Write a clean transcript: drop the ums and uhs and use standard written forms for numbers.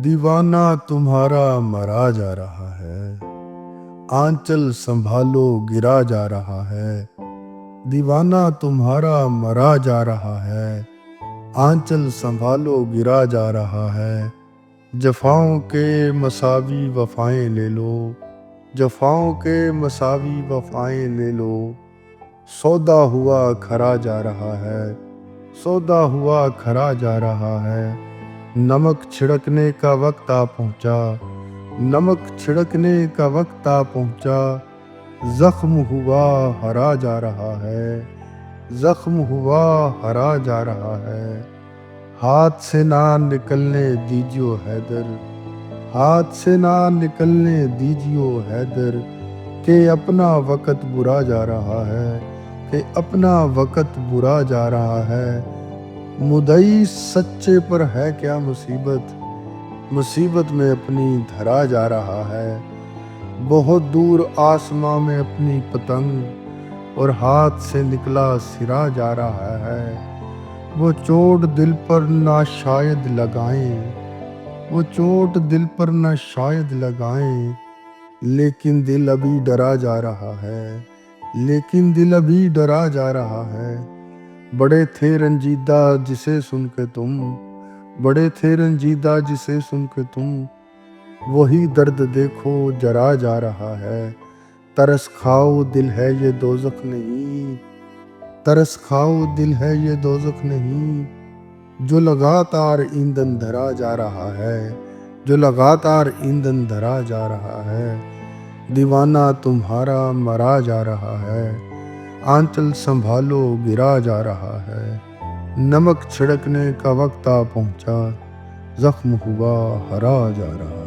دیوانہ تمہارا مرا جا رہا ہے، آنچل سنبھالو گرا جا رہا ہے۔ دیوانہ تمہارا مرا جا رہا ہے، آنچل سنبھالو گرا جا رہا ہے۔ جفاؤں کے مساوی وفائیں لے لو، جفاؤں کے مساوی وفائیں لے لو۔ سودا ہوا کھرا جا رہا ہے، سودا ہوا کھرا جا رہا ہے۔ نمک چھڑکنے کا وقت آ پہنچا، نمک چھڑکنے کا وقت آ پہنچا۔ زخم ہوا ہرا جا رہا ہے، زخم ہوا ہرا جا رہا ہے۔ ہاتھ سے نہ نکلنے دیجیو حیدر، ہاتھ سے نہ نکلنے دیجیو حیدر، کہ اپنا وقت برا جا رہا ہے، کہ اپنا وقت برا جا رہا ہے۔ مدعی سچے پر ہے کیا مصیبت، مصیبت میں اپنی دھرا جا رہا ہے۔ بہت دور آسماں میں اپنی پتنگ، اور ہاتھ سے نکلا سرا جا رہا ہے۔ وہ چوٹ دل پر نہ شاید لگائیں، وہ چوٹ دل پر نہ شاید لگائیں، لیکن دل ابھی ڈرا جا رہا ہے، لیکن دل ابھی ڈرا جا رہا ہے۔ بڑے تھے رنجیدہ جسے سن کے تم، بڑے تھے رنجیدہ جسے سن کے تم، وہی درد دیکھو جرا جا رہا ہے۔ ترس کھاؤ دل ہے یہ دوزخ نہیں، ترس کھاؤ دل ہے یہ دوزخ نہیں، جو لگاتار ایندھن دھرا جا رہا ہے، جو لگاتار ایندھن دھرا جا رہا ہے۔ دیوانہ تمہارا مرا جا رہا ہے، آنچل سنبھالو گرا جا رہا ہے۔ نمک چھڑکنے کا وقت آ پہنچا، زخم ہوا ہرا جا رہا ہے۔